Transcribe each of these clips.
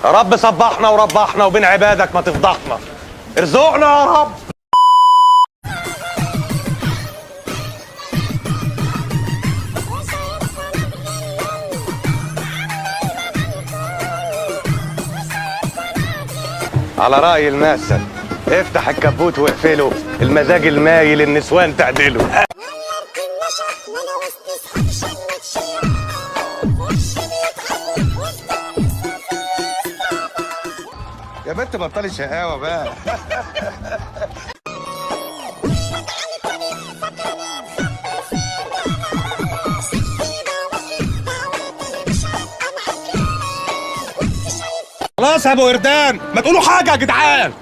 يا رب صبحنا وربحنا وبين عبادك ما تفضحنا. ارزقنا يا رب. على رأي المثل افتح الكبوت واقفله، المزاج المايل النسوان تعدله. يا بنت بطلي شقاوة بقى. خلاص يا ابو وردان ما تقولوا حاجة يا جدعان.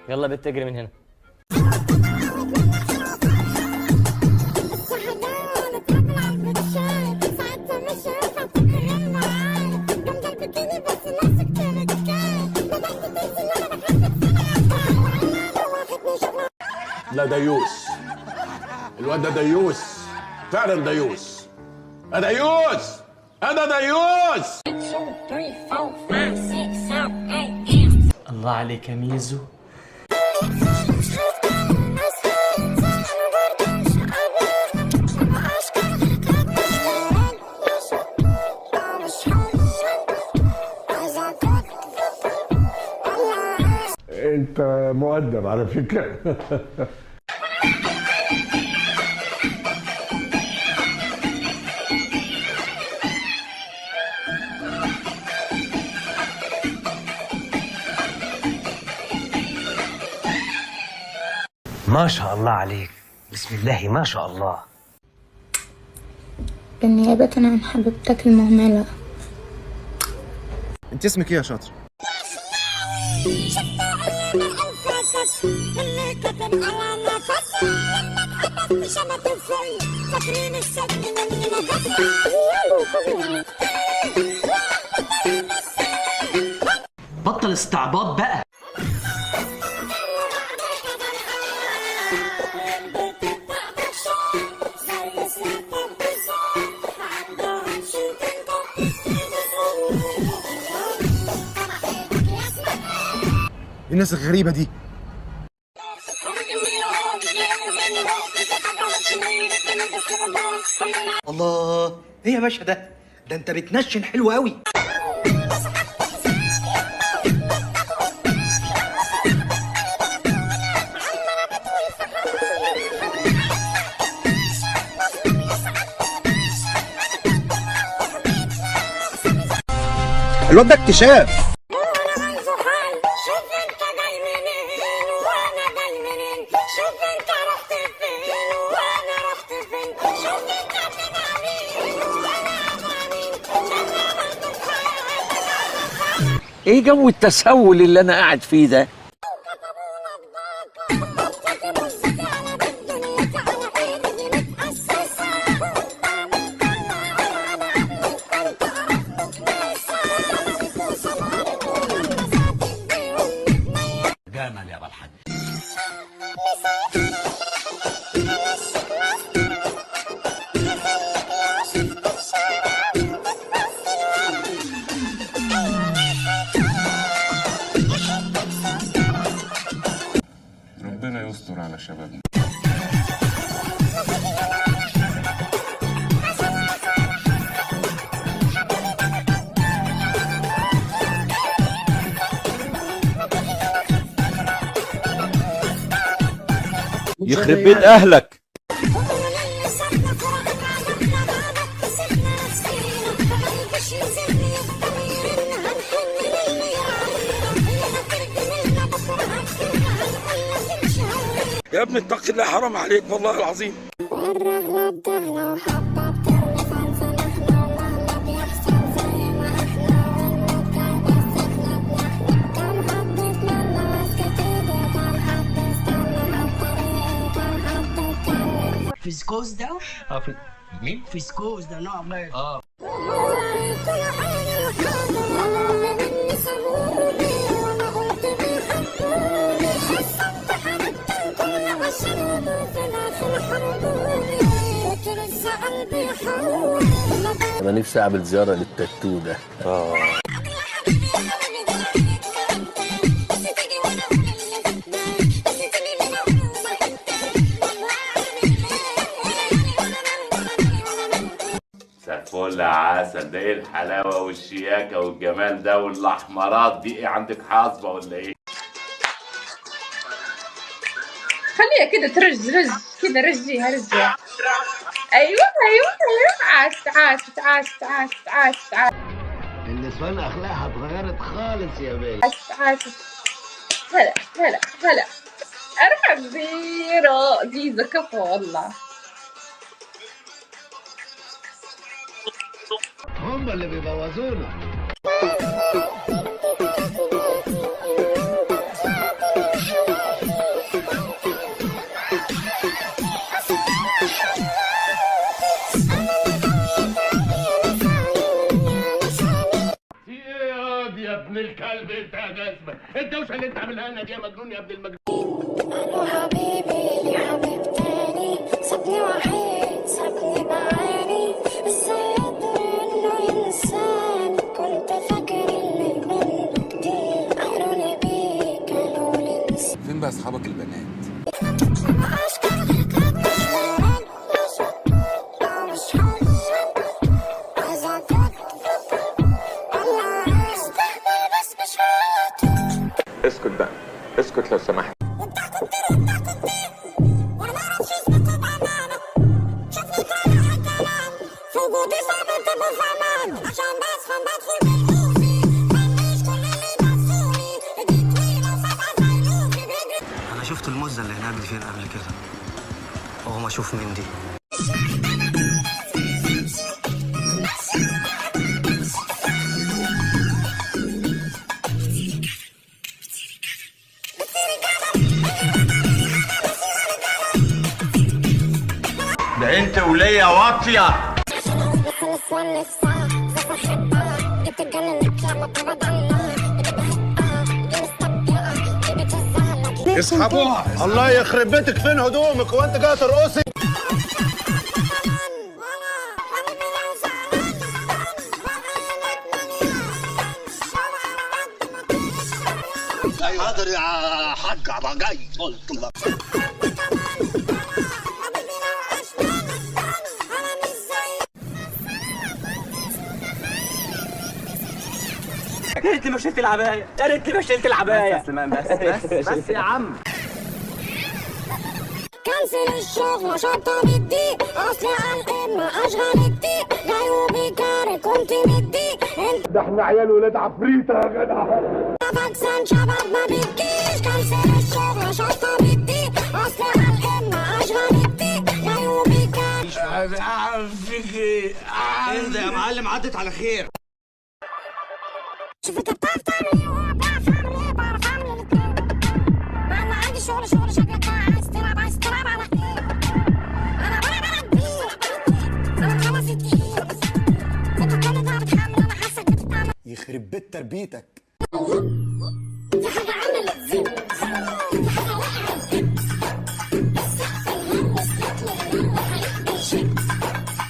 يلا بنت اجري من هنا. لا ديوس، الواد ده ديوس فعلا، ديوس. ديوس، انا ديوس. الله عليك يا ميزو. انت مؤدب على فكرة. ما شاء الله عليك، بسم الله ما شاء الله. بالنيابة عن حبيبتك المهملة. انت اسمك ايه يا شاطر؟ بطل استعباط بقى. الناس الغريبة دي. الله، ايه يا باشا ده انت بتنشن حلو قوي. الواد ده اكتشاف. ايه جو التسول اللي انا قاعد فيه ده؟ جمل يا ابو الحاج. ربنا يستر على شبابنا. يخرب بيت اهلك. يا ابني اتق الله، حرام عليك والله العظيم. فيسكوز ده؟ مين؟ فيسكوز ده نوع غير. اه انا نفسي اعمل زياره للتاتو ده. فل عسل، ده ايه الحلاوه والشياكه والجمال ده والاحمرات دي؟ ايه عندك حاصبه ولا ايه؟ خليها كده ترج رج كده، رجيها رجيها. ايوه ايوه ايوه، عاشت عاشت عاشت عاشت عاشت عاشت. النسوان اخلاقها اتغيرت خالص يا باشا. عاشت عاشت. هلا هلا هلا. ارحب زيرو زيزو، كفو والله. هم اللي بيبوظونا. يا ابن الكلب انت يا جزمه، الدوشه اللي انت عاملها لنا دي يا مجنون يا ابن المجنون. انا حبيبي حبيب تاني، سابني وحيد سابني بعاني، ازاي قدر انه ينساني؟ كنت فاكر اللي منه جديد، قالولي بيك قالولي نسيت. فين بقى اصحابك البنات؟ اسكت بقى، اسكت لو سمحت. انا شفت المزه اللي هناك دي فين قبل كده، وهو ما اشوف من دي. ده انت وليا واطيه. اسحبوها. الله يخرب بيتك، فين هدومك وانت جاي ترقصي؟ حاضر يا حاج عبا جاي قلت لك. يا ريتني ما شلت العبايه، يا ريتني ما شلت العبايه. بس يا عم. كنسل الشغل شطة بدي، اصلي على القمة اشغل الديك، جاي وبيكاري كنت مدي. انت ده احنا عيال ولاد عفريته يا جدع. فاكسان شباب ما بتجيش، كنسل الشغل شطة بدي، اصلي على القمة اشغل الديك، جاي وبيكاري. اهدى يا معلم، عدت على خير. شوف انت بتعرف تعمل ايه وهو بيعرف يعمل ايه، بعرف اعمل الاتنين. مع ان عندي شغل شكلك بقى عايز تلعب على ايه؟ انا بلعب بيه، انا خلاص الدقيق. انت كل ده بتحمل، انا حاسك بتتعمل. يخرب بيت تربيتك. في حاجة عملت زين، في حاجة وقعت زين. السقف الهندس يطلع منه هيبقى شيء.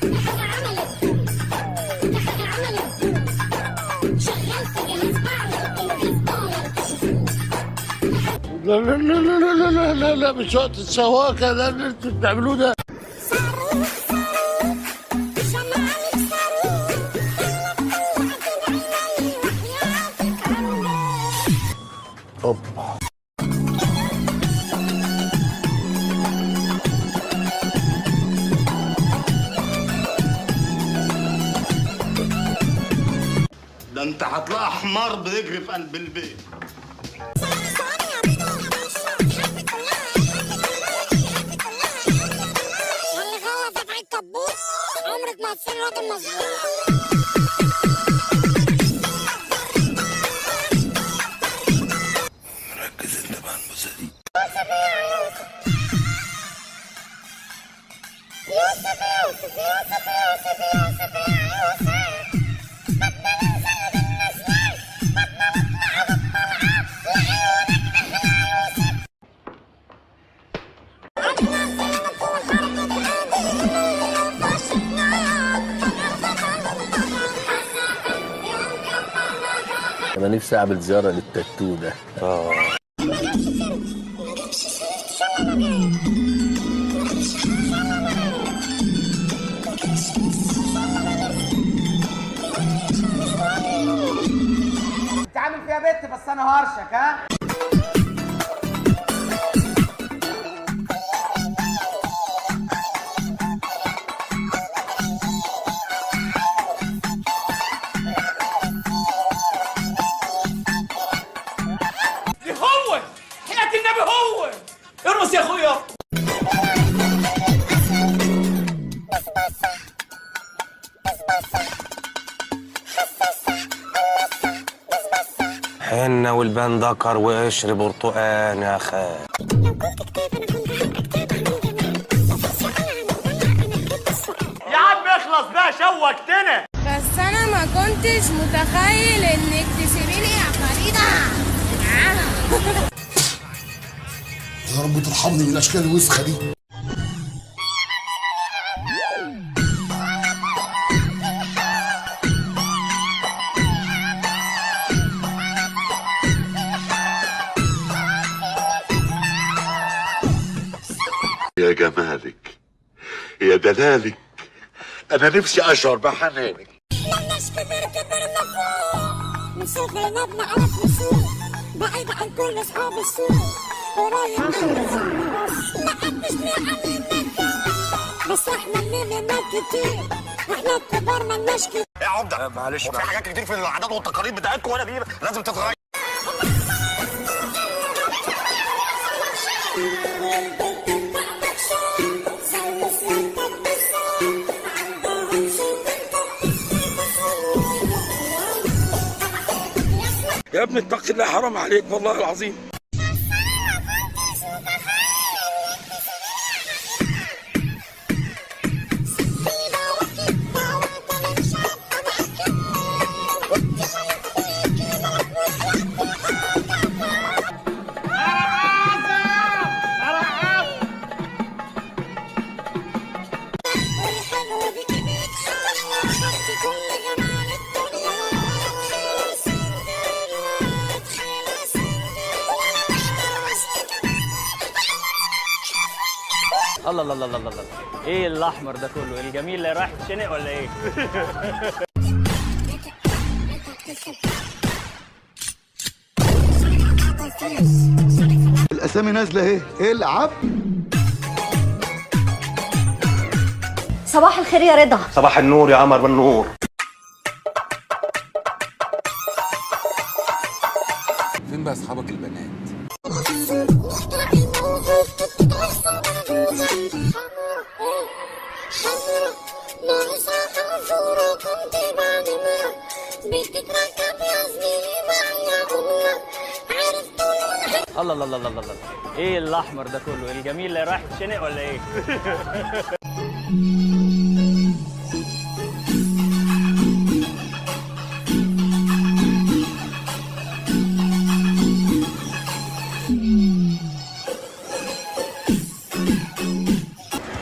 في حاجة عملت زين، في حاجة عملت زين. شغلت جهاز بعمل انجاز لا لا لا لا لا لا لا لا، مش وقت السواقه ده اللي انتوا بتعملوه ده. اوبا. ده انت هتلاقي حمار بيجري في قلب البيت. عمرك ما تصير راجل مظبوط. ركز انت بقى الموزه دي. انا نفسي اعمل زياره للتاتو ده. انت عامل فيها بنت بس انا هرشك ها. هو حياة النبي هو ارقص يا اخويا. حنة والبان ذكر وقشر برتقان يا خال. يا عم اخلص بقى شوقتنا. بس انا ما كنتش متخيل انك تسيبيني يا فريدة. يا رب ترحمني من الاشكال الوسخه دي. يا جمالك يا دلالك، انا نفسي اشعر بحنانك. بلاش كبر لفوق مسافر نبنى على فلوسه بعيد عن كل اصحاب السوق قريب من بس ما حدش بيعلمك بس احنا اللي منك كتير احنا الكبار مالناش كتير. يا عمده معلش في حاجات كتير في العادات والتقاليد بتاعتكم وانا دي لازم تتغير. يا ابني اتق الله حرام عليك والله العظيم. الله الله الله الله الله. ايه الاحمر ده كله؟ الجميل اللي رايح تشنق ولا ايه؟ الاسامي نازله اهي، العب. صباح الخير يا رضا. صباح النور يا قمر بالنور. فين بقى اصحابك البنات؟ الله الله الله الله الله. ايه الاحمر ده كله؟ الجميل اللي رايح تشنق ولا ايه؟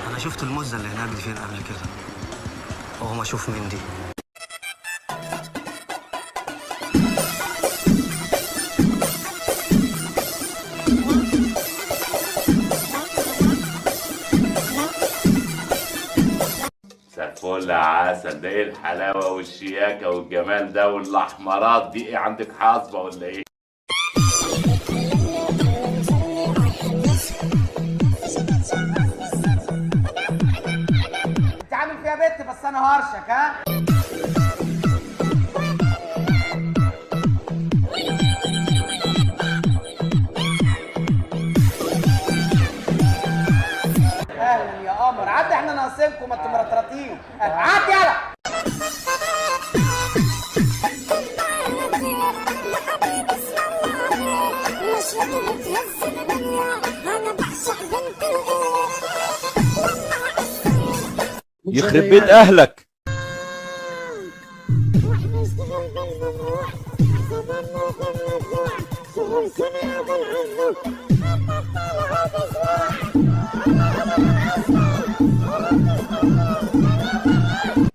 انا شفت المزه اللي هناك دي فين قبل كده؟ اقوم اشوف مين دي. فل عسل، ده ايه الحلاوه والشياكه والجمال ده والاحمرات دي؟ ايه عندك حاصبه ولا ايه؟ انت عامل فيها بنت بس انا هرشك ها. اهلا يا قمر، عدي احنا ناقصينكم، ما انتوا مرطرطين. عدي يلا. يخرب بيت اهلك.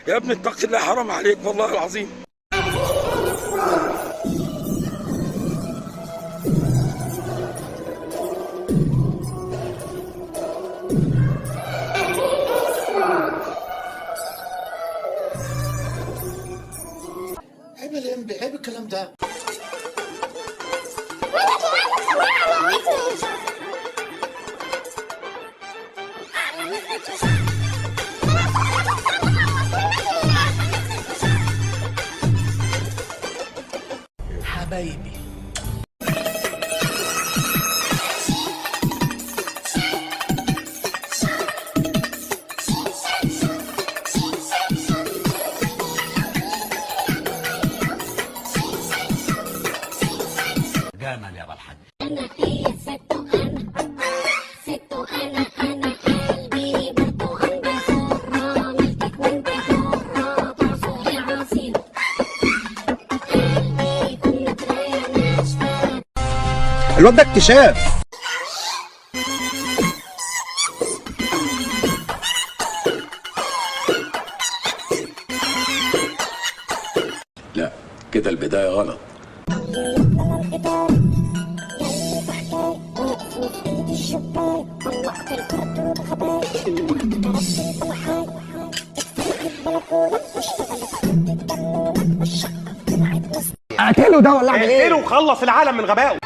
يا ابني اتق الله حرام عليك والله العظيم. عيب الكلام ده. حبايبي جمل يا بالحاج. أنا هي ست أنا قلبي برتقال بحرة ملكك وانت حرة تعصري عصير قلبي كل طريق ناشفة. الواد ده اكتشاف. لا كده البداية غلط. اقتله ده ولا اعمل ايه؟ اقتله وخلص العالم من غبائه.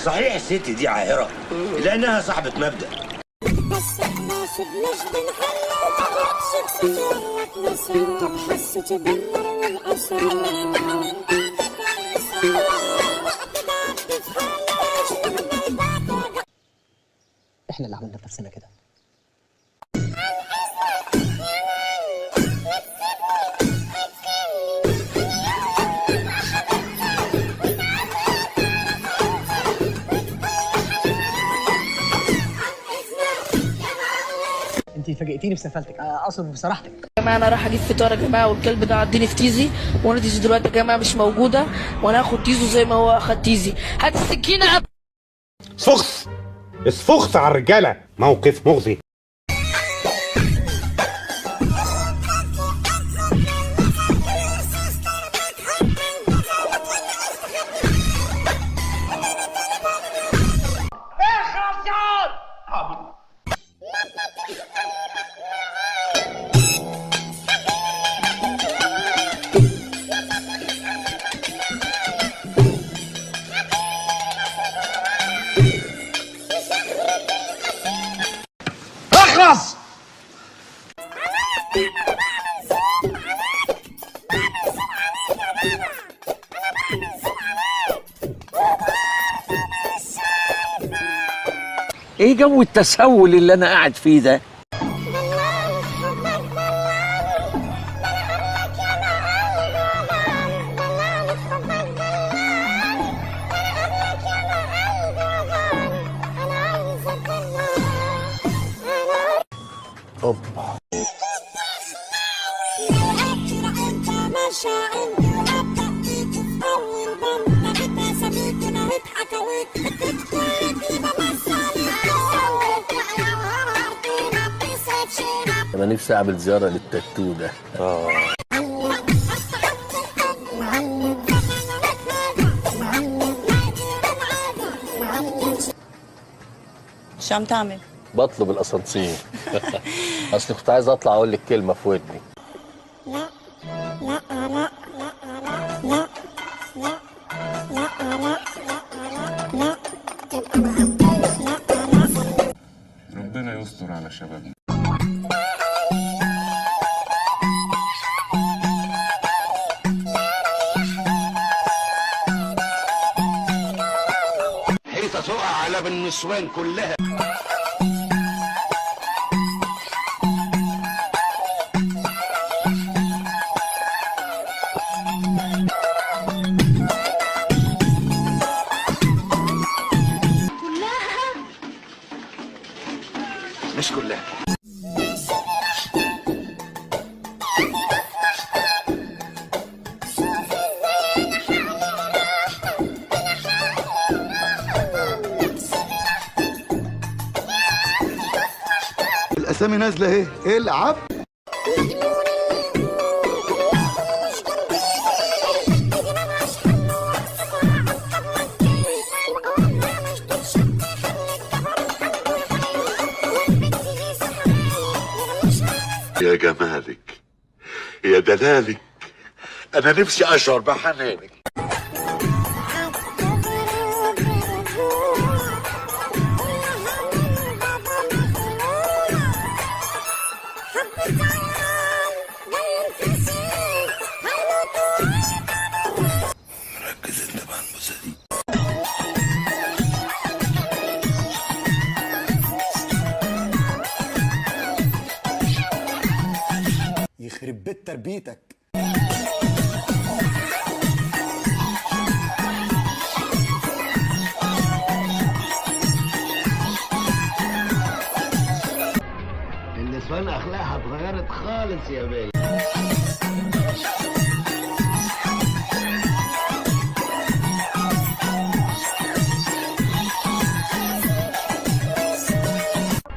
صحيح الست دي عاهرة لأنها صاحبة مبدأ. بس احنا سبناش بنحل نقصد سجارك نسير بحس تدمر والأسرار احنا اللي عملنا في نفسنا كده. انت فاجئتيني بسفالتك، اقصد بصراحتك. يا جماعه انا رايح اجيب فطار يا جماعه، والكلب ده عديني في تيزي، وانا تيزي دلوقتي يا جماعه مش موجوده، وانا هاخد تيزو زي ما هو اخد تيزي. هات السكينه. اسفخس اسفخس على الرجاله، موقف مغزي. اخلص. ايه جو التسول اللي انا قاعد فيه ده؟ اوبا انا نفسي اعمل زياره للتاتو ده. شو عم تعمل؟ بطلب الاسانسير. اصل كنت عايز اطلع اقول لك كلمه في ودني. ربنا يستر على شبابنا. حيطة تقع على بالنسوان كلها. مش كلها. الاسامي نازله اهي. العب. يا جمالك يا دلالك، انا نفسي اشعر بحنانك. ركز انت مع الموسى دي. يخرب بيت تربيتك. النسوان اخلاقها اتغيرت خالص يا بيه.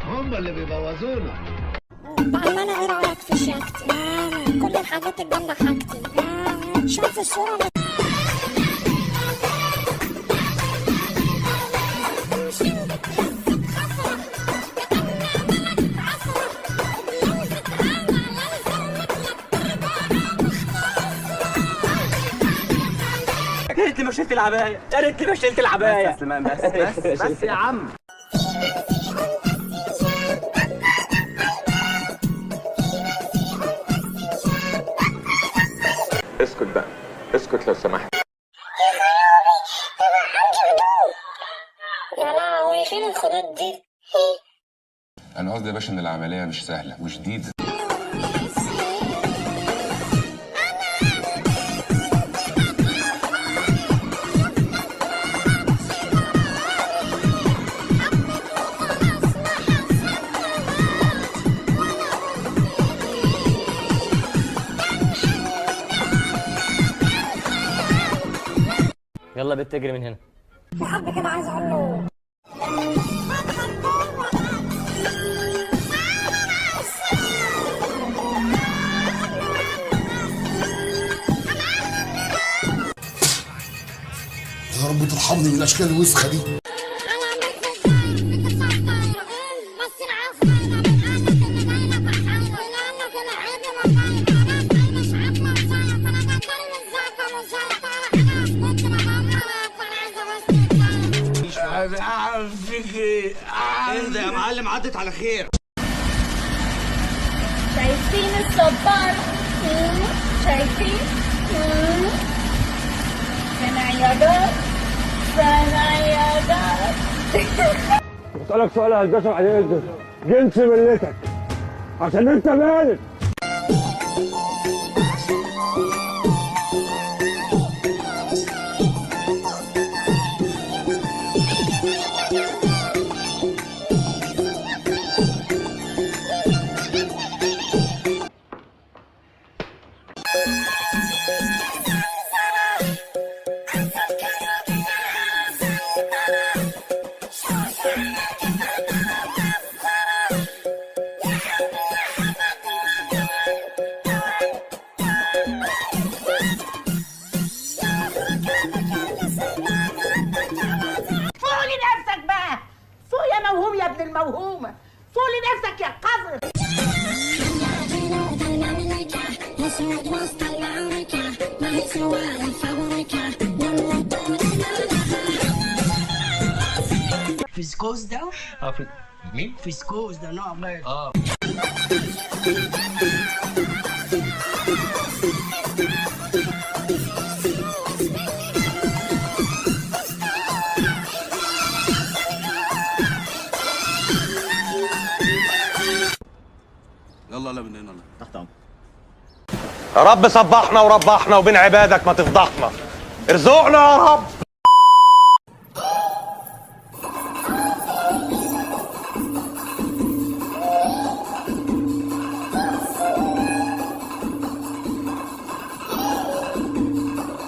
هم اللي بيبوظونا. بأمانة ايه رأيك في شياكتي؟ كل الحاجات الجامدة حاجتي. شوف الصورة يا ريتني ما شلت العباية، يا ريتني ما شلت العباية. بس سليمان بس يا عم. اسكت بقى، اسكت لو سمحت. يا لهوي فين الخدود دي؟ انا قصدي يا باشا ان العمليه مش سهله وشديده. يلا بنت اجري من هنا. في حد كده عايز اقول له يا رب ترحمني من الاشكال الوسخه دي. اهدى يا معلم، عدت على خير. شايفين الصبار؟ شايفين؟ فين عيادات؟ فين عيادات؟ بسألك سؤال هلبسه عليه جنس ملتك عشان انت مالك. الموهومة فوق لنفسك يا قذر. فيسكوز ده؟ مين؟ فيسكوز ده نوع من يلا من هنا تحت امرك. يا رب صبحنا وربحنا وبين عبادك ما تفضحنا، ارزقنا يا رب.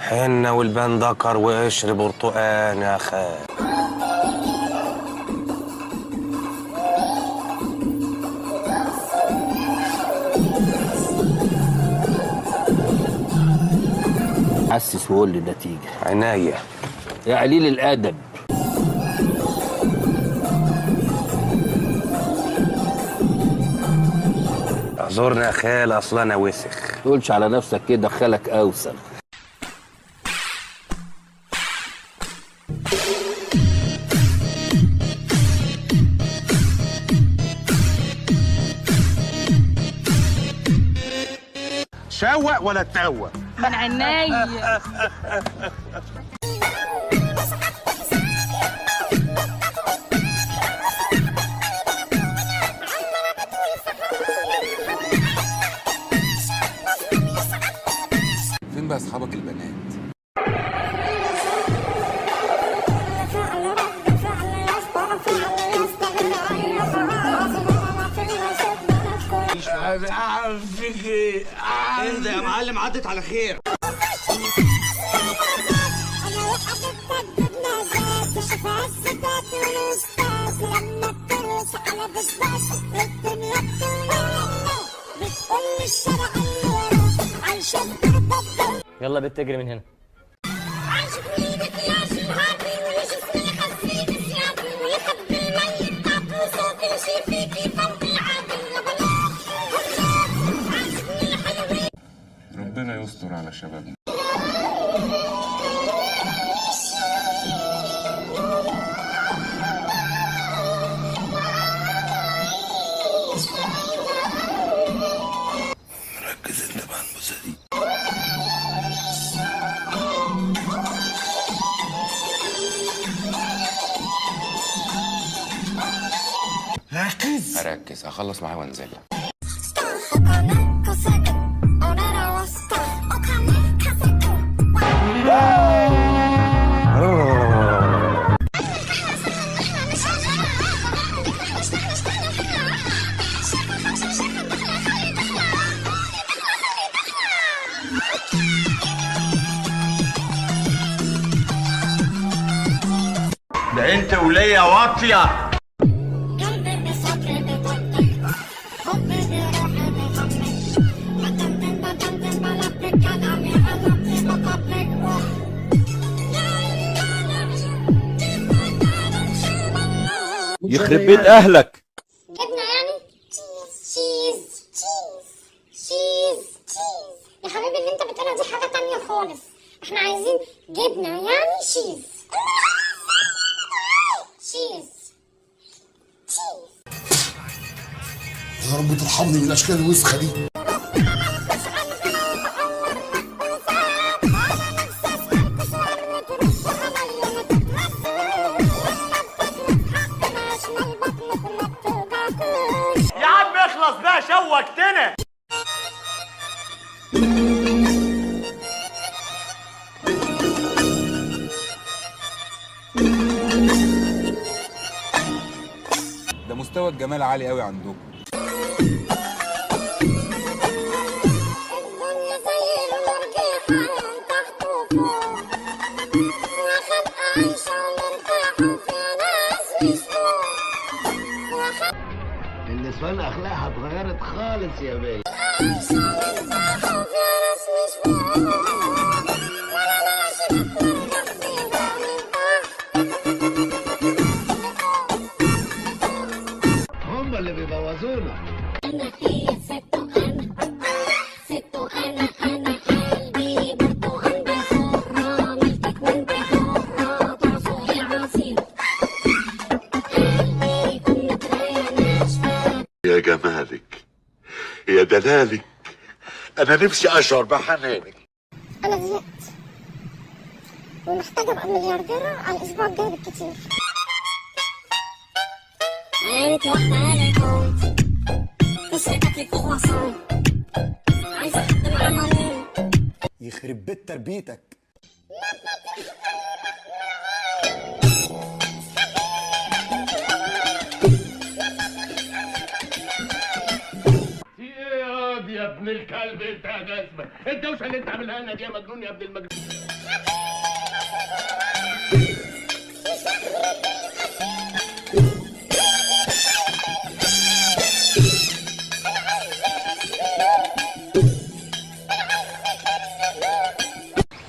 حنة والبان ذكر وقشر برتقان يا خال. حسس وقول لي النتيجة. عناية يا قليل الأدب. اعذرني يا خال، اصل انا وسخ. تقولش على نفسك كده، خالك أوسخ. شوق ولا تتوق من عينيا. فين بقى اصحابك البنات؟ مش عارف فيك ايه. اهدى يا معلم، عدت على خير. يلا بنت اجري من هنا. ربنا يستر على شبابنا. ركز انت مع الموزة دي. هركز، هخلص معاه وانزل. ده انت وليا واطيه. يخرب بيت اهلك. جبنة يعني؟ تشيز يا حبيبي، اللي انت بتقولها دي حاجة تانية خالص. احنا عايزين جبنة يعني شيز. يا رب ترحمني من الاشكال الوسخه دي. يا عم اخلص بقى، شوقتنا. ده مستوى الجمال عالي قوي عندكم. النسوان اخلاقها اتغيرت خالص يا بيه. هم اللي بيبوظونا. انا هي ست انا قلبي برضو عندي حرة، ملكك وانت حرة، تعصري عصير قلبي كنت ناشفة. يا جمالك، يا دلالك، انا نفسي اشعر بحنانك. انا زهقت ومحتاجة ابقى مليارديرة على الاسبوع الجاي بالكتير. عينك واحدة على كونت تسرقك لك وصول، عايزة حد بعملين يخرب بيت تربيتك. في ايه يا ابن الكلب انت يا جزمه؟ الدوشه اللي انت عاملها لنا دي يا مجنون، يا ابن المجنون.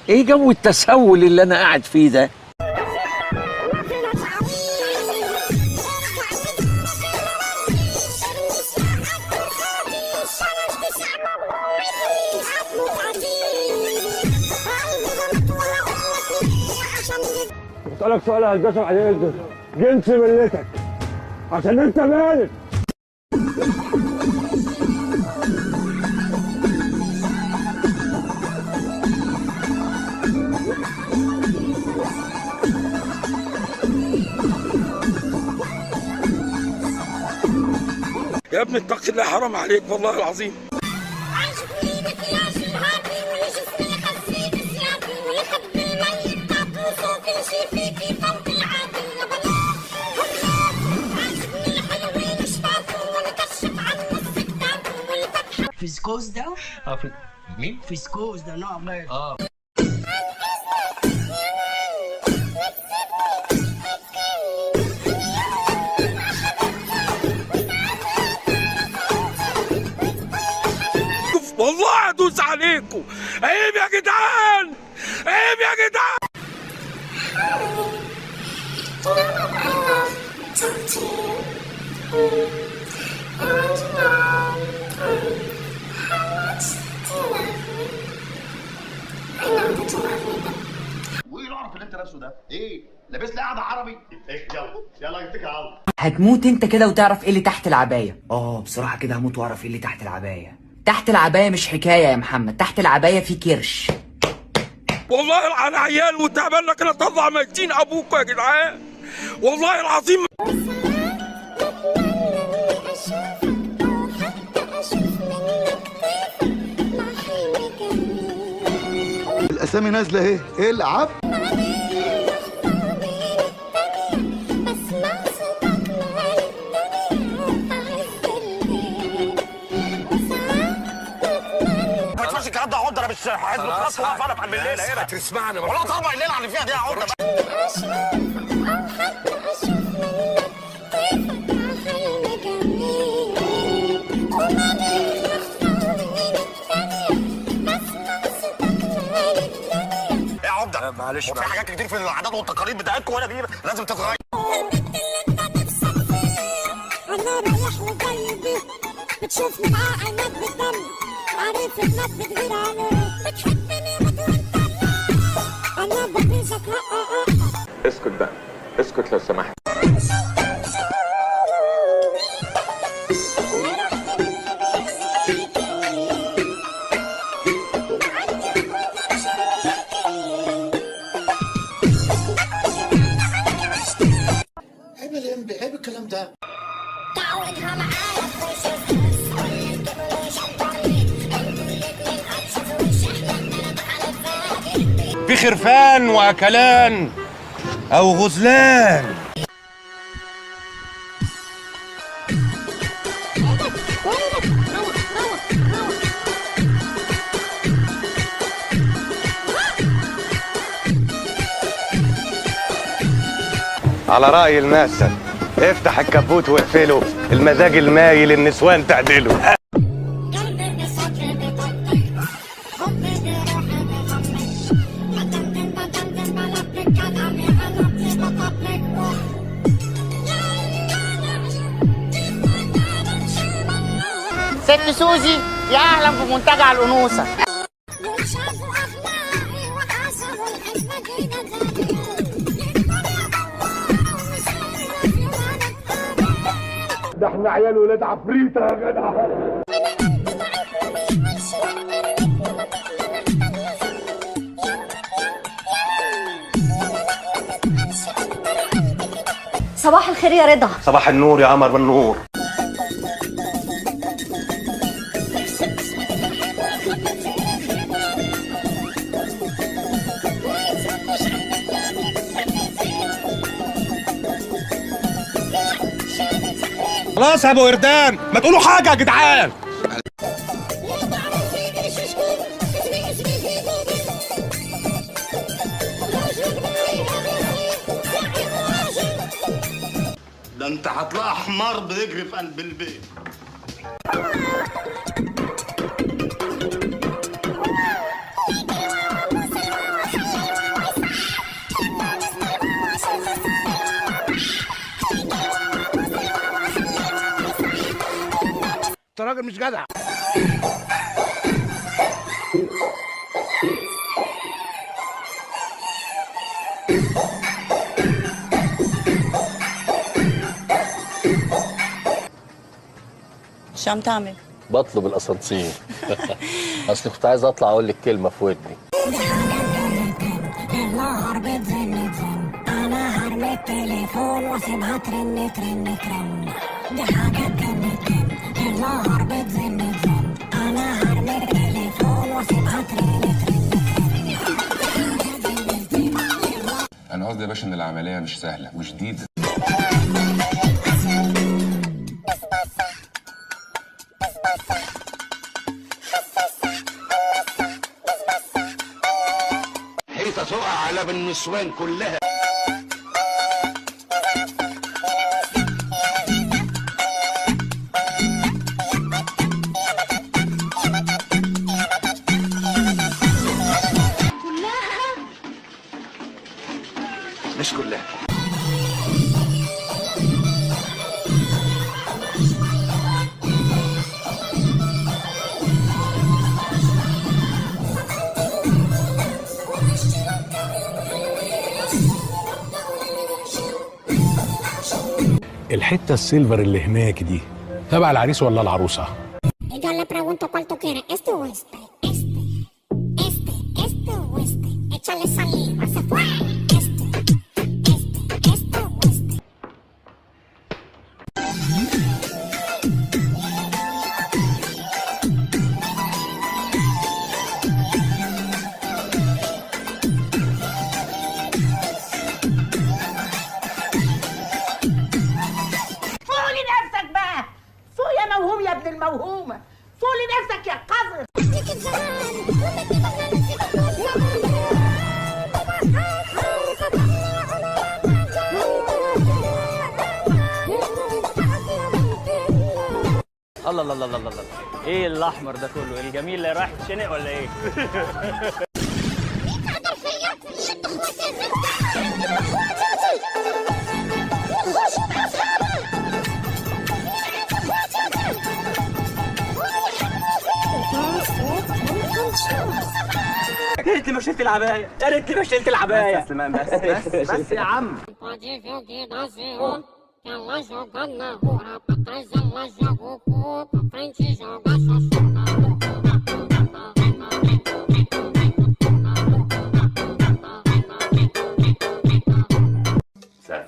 ايه جو التسول اللي انا قاعد فيه ده؟ اسألك سؤال هتجسم عليه جنس ملتك عشان انت مالك. يا ابني اتق الله، حرام عليك والله العظيم. فيسكوز ده؟ مين؟ فيسكوز ده نوع من والله ادوس عليكم. عيب يا جدعان، عيب يا جدعان. وايه القرف اللي انت لابسه ده؟ ايه؟ لابس لي قعده عربي؟ يلا اتكل على الله. هتموت انت كده وتعرف ايه اللي تحت العباية. بصراحة كده هموت واعرف ايه اللي تحت العباية. تحت العباية مش حكاية يا محمد، تحت العباية في كرش. والله انا عيال وتعبان لكن اطلع ميتين ابوكوا يا جدعان، والله العظيم. الاسامي نازله اهي، ايه العب؟ ما تفرش الكلام ده عقده، انا مش عايز متخصص واقف على بالليل هنا تسمعني والله طبعا الليله اللي فيها دي عقده. ايه عقده؟ معلش في حاجات كتير في العادات والتقاليد بتاعتكم وانا دي لازم تتغير. انا رايح وجاي بتشوفني معقد بالدم، عارف انك بتغير عليه، بتحبني وتنطلع انا بغيظك. اسكت بقى، اسكت لو سمحت. عيب يا لمبي، عيب الكلام ده. تعودها معايا في خرفان واكلان او غزلان. على رأي المثل افتح الكبوت واقفله، المزاج المايل النسوان تعدله. ست سوزي يا اهلا في منتجع الانوثه. ده احنا عيال ولاد عفريته يا جدع. صباح الخير يا رضا. صباح النور يا قمر بالنور. خلاص يا ابو وردان، ما تقولوا حاجه يا جدعان. ده انت هتلاقي حمار بيجري في قلب البيت. راجل مش جدع. شو عم تعمل؟ بطلب الاسانسير. اصل كنت عايز اطلع اقول لك كلمه في ودني. النهار بتزن تزن، انا هرمي التليفون واسيبها ترن ترن ترن. دي حاجة تجن تجن. النهار بتزن تزن، انا هرمي التليفون واسيبها ترن ترن ترن. انا قصدي يا باشا ان العمليه مش سهله وشديده. حيطة تقع على بالنسوان كلها. مش كلها. الحتة السيلفر اللي هناك دي تبع العريس ولا العروسة؟ Yo le pregunto cuál tú quieres, este o este. Este o este. Échale saliva, se fue. Este o este. فوق لنفسك بقى، فوق يا موهوم يا ابن الموهومة، فوق لنفسك يا قذر. الله الله الله الله الله، ايه الاحمر ده كله؟ الجميل اللي رايح يتشنق ولا ايه؟ يا ريتني ما شلت العباية، يا ريتني ما شلت العباية. بس سليمان، بس يا عم. Ela joga na rua, pra trás ela joga o cu, pra frente joga a xoxota.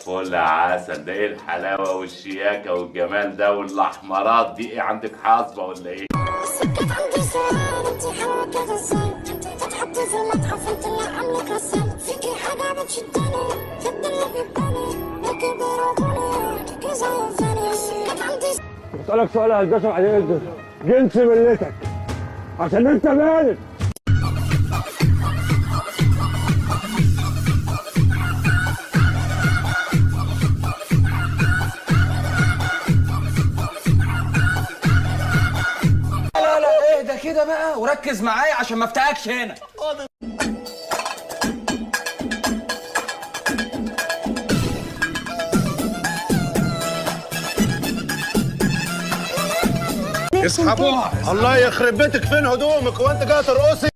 فل عسل، ده ايه الحلاوه والشياكه والجمال ده والاحمرات دي؟ ايه عندك حاصبه ولا ايه؟ السكت عندي سؤال، انتي حلوة كده ازاي؟ انتي تتحطي في المتحف، انت اللي عاملة كراسات، فيكي حاجة بتشدني، جد اللي بيباني، ليكي بيرضوني، ليكي زي الفاني. السكت عندي بسألك سؤال يا هندسة بعدين جنس ملتك عشان انت مالك. اهدى كده بقى وركز معايا عشان ما افتقكش هنا. اسحبوها. الله يخرب بيتك، فين هدومك وانت جاي ترقصي؟